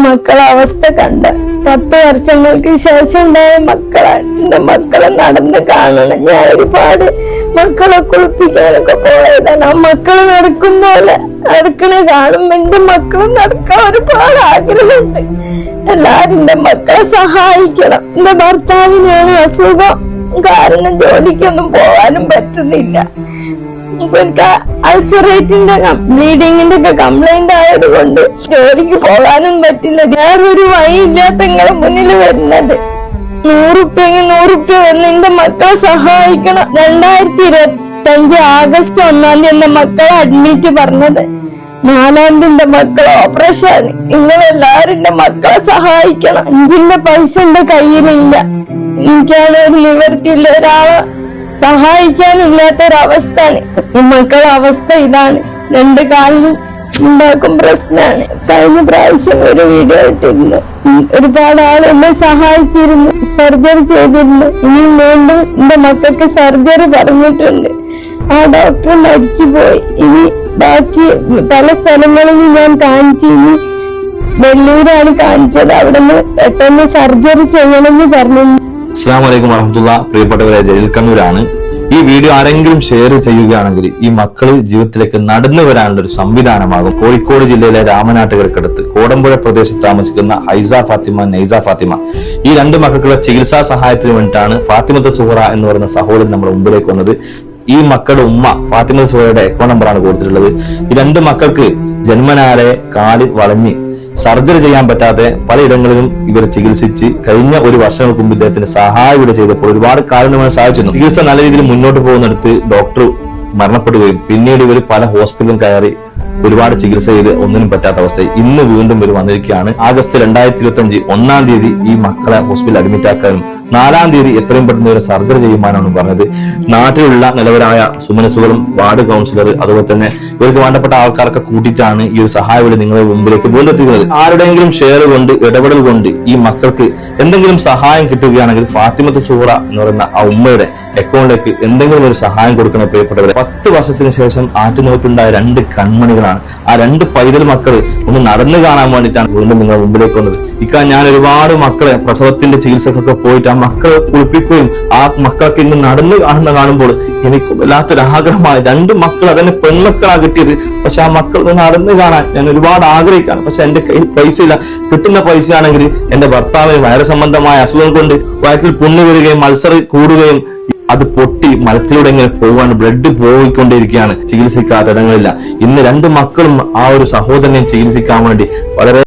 മക്കളെ അവസ്ഥ കണ്ട 10 വർഷങ്ങൾക്ക് ശേഷം ഉണ്ടായ മക്കളാണ്. എന്റെ മക്കളെ നടന്ന് കാണണം. ഞാൻ ഒരുപാട് മക്കളെ കുളിപ്പിക്കാനൊക്കെ പോയതാണ്. ആ മക്കള് നടക്കുന്നപോലെ നടക്കണ കാണുമ്പോ എന്റെ മക്കള് നടക്കാൻ ഒരുപാട് ആഗ്രഹമുണ്ട്. എല്ലാരും എന്റെ മക്കളെ സഹായിക്കണം. എന്റെ ഭർത്താവിനാണ് അസുഖം കാരണം ജോലിക്കൊന്നും പോകാനും പറ്റുന്നില്ല. എനിക്ക് അൾസറേറ്റിന്റെ ബ്ലീഡിങ്ങിന്റെ ഒക്കെ കംപ്ലൈന്റ് ആയത് കൊണ്ട് ജോലിക്ക് പോകാനും പറ്റില്ല. വേറൊരു വഴിയില്ലാത്ത നിങ്ങളെ മുന്നിൽ വരുന്നത് 100 റുപ്യ വന്ന് എന്റെ മക്കളെ സഹായിക്കണം. 2025 ആഗസ്റ്റ് 1 എന്റെ മക്കളെ അഡ്മിറ്റ് പറഞ്ഞത്. 4 എന്റെ മക്കളെ ഓപ്പറേഷൻ. നിങ്ങളെല്ലാരും എന്റെ മക്കളെ സഹായിക്കണം. 5 പൈസ എന്റെ കയ്യിലില്ല. എനിക്കാണ് ഒരു നിവർത്തിയില്ല. ഒരാളെ സഹായിക്കാനില്ലാത്തൊരവസ്ഥയാണ്. ഈ മക്കളുടെ അവസ്ഥ ഇതാണ്. 2 കാലിനും ഉണ്ടാക്കും പ്രശ്നമാണ്. കഴിഞ്ഞ പ്രാവശ്യം ഒരു വീഡിയോ ഇട്ടിരുന്നു. ഒരുപാട് ആൾ എന്നെ സഹായിച്ചിരുന്നു. സർജറി ചെയ്തിരുന്നു. ഇനി വീണ്ടും എന്റെ മക്കൾക്ക് സർജറി പറഞ്ഞിട്ടുണ്ട്. ആ ഡോക്ടർ മരിച്ചുപോയി. ഇനി ബാക്കി പല സ്ഥലങ്ങളിലും ഞാൻ കാണിച്ചു. ഇനി വെല്ലൂരാണ് കാണിച്ചത്. അവിടെ നിന്ന് പെട്ടെന്ന് സർജറി ചെയ്യണമെന്ന് പറഞ്ഞു. അസ്സലാമു അലൈക്കും വറഹ്മത്തുള്ളാഹി. പ്രിയപ്പെട്ടവരെ, ജലീൽ കണ്ണൂരാണ്. ഈ വീഡിയോ ആരെങ്കിലും ഷെയർ ചെയ്യുകയാണെങ്കിൽ ഈ മക്കള് ജീവിതത്തിലേക്ക് നടന്നു വരാനുള്ള ഒരു സംവിധാനമാകും. കോഴിക്കോട് ജില്ലയിലെ രാമനാട്ടുകരക്കടുത്ത് കോടമ്പുഴ പ്രദേശത്ത് താമസിക്കുന്ന ഹൈസ ഫാത്തിമ, നൈസ ഫാത്തിമ, ഈ 2 മക്കളുടെ ചികിത്സാ സഹായത്തിന് വേണ്ടിയിട്ടാണ് ഫാത്തിമത്ത് സുഹറ എന്ന് പറയുന്ന സഹോദരൻ നമ്മുടെ മുമ്പിലേക്ക് വന്നത്. ഈ മക്കളുടെ ഉമ്മ ഫാത്തിമത്ത് സുഹറയുടെ അക്കൗണ്ട് നമ്പറാണ് കൊടുത്തിട്ടുള്ളത്. ഈ 2 മക്കൾക്ക് ജന്മനാലെ കാല് വളഞ്ഞ് സർജറി ചെയ്യാൻ പറ്റാതെ പലയിടങ്ങളിലും ഇവർ ചികിത്സിച്ച് കഴിഞ്ഞ ഒരു വർഷങ്ങൾക്ക് മുമ്പ് ഇദ്ദേഹത്തിന് സഹായം ഇവിടെ ചെയ്തപ്പോൾ ഒരുപാട് കാരണമായി സാധിച്ചിരുന്നു. ചികിത്സ നല്ല രീതിയിൽ മുന്നോട്ട് പോകുന്നിടത്ത് ഡോക്ടർ മരണപ്പെടുകയും പിന്നീട് ഇവർ പല ഹോസ്പിറ്റലും കയറി ഒരുപാട് ചികിത്സ ചെയ്ത് ഒന്നിനും പറ്റാത്ത അവസ്ഥ. ഇന്ന് വീണ്ടും ഇവർ വന്നിരിക്കുകയാണ്. ആഗസ്റ്റ് 2025 1 തീയതി ഈ മക്കളെ ഹോസ്പിറ്റലിൽ അഡ്മിറ്റ് ആക്കാനും 4 തീയതി എത്രയും പെട്ടെന്ന് ഇവരെ സർജറി ചെയ്യുവാനാണ് പറഞ്ഞത്. നാട്ടിലുള്ള നിലവരായ സുമനസുകളും വാർഡ് കൗൺസിലർ അതുപോലെ തന്നെ ഇവർക്ക് വേണ്ടപ്പെട്ട ആൾക്കാരൊക്കെ കൂട്ടിയിട്ടാണ് ഈ ഒരു സഹായം ഇവിടെ നിങ്ങളുടെ മുമ്പിലേക്ക് വീണ്ടെത്തിക്കുന്നത്. ആരുടെയെങ്കിലും ഷെയർ കൊണ്ട് ഇടപെടൽ കൊണ്ട് ഈ മക്കൾക്ക് എന്തെങ്കിലും സഹായം കിട്ടുകയാണെങ്കിൽ ഫാത്തിമത്ത് സുഹറ എന്ന് പറയുന്ന ആ ഉമ്മയുടെ അക്കൗണ്ടിലേക്ക് എന്തെങ്കിലും ഒരു സഹായം കൊടുക്കണ പ്രിയപ്പെട്ടവരെ. 10 വർഷത്തിന് ശേഷം ആറ്റുനോട്ടുണ്ടായ 2 കൺമണികളാണ്. ആ 2 പൈതൽ മക്കള് ഒന്ന് നടന്നു കാണാൻ വേണ്ടിയിട്ടാണ് വീണ്ടും നിങ്ങളുടെ മുമ്പിലേക്ക് വന്നത്. ഞാൻ ഒരുപാട് മക്കളെ പ്രസവത്തിന്റെ ചികിത്സക്കൊക്കെ പോയിട്ട് ആ മക്കളെ കുളിപ്പിക്കുകയും ആ മക്കൾക്ക് ഇന്ന് നടന്നു കാണുമ്പോൾ എനിക്ക് വല്ലാത്തൊരു ആഗ്രഹമാണ്. 2 മക്കൾ അതന്നെ പെൺമക്കളാണ് കിട്ടിയത്. പക്ഷെ ആ മക്കൾ നടന്നു കാണാൻ ഞാൻ ഒരുപാട് ആഗ്രഹിക്കാണ്. പക്ഷെ എന്റെ കയ്യിൽ പൈസ ഇല്ല. കിട്ടുന്ന പൈസയാണെങ്കിൽ എന്റെ ഭർത്താവിന് വയറ് സംബന്ധമായ അസുഖം കൊണ്ട് വയറ്റിൽ പുണ്ണ് വരികയും അൾസർ കൂടുകയും അത് പൊട്ടി മലത്തിലൂടെ ഇങ്ങനെ പോവാണ്. ബ്ലഡ് പോയിക്കൊണ്ടിരിക്കുകയാണ്. ചികിത്സിക്കാത്ത ഇടങ്ങളില്ല. ഇന്ന് 2 മക്കളും ആ ഒരു സഹോദരനെയും ചികിത്സിക്കാൻ വേണ്ടി വളരെ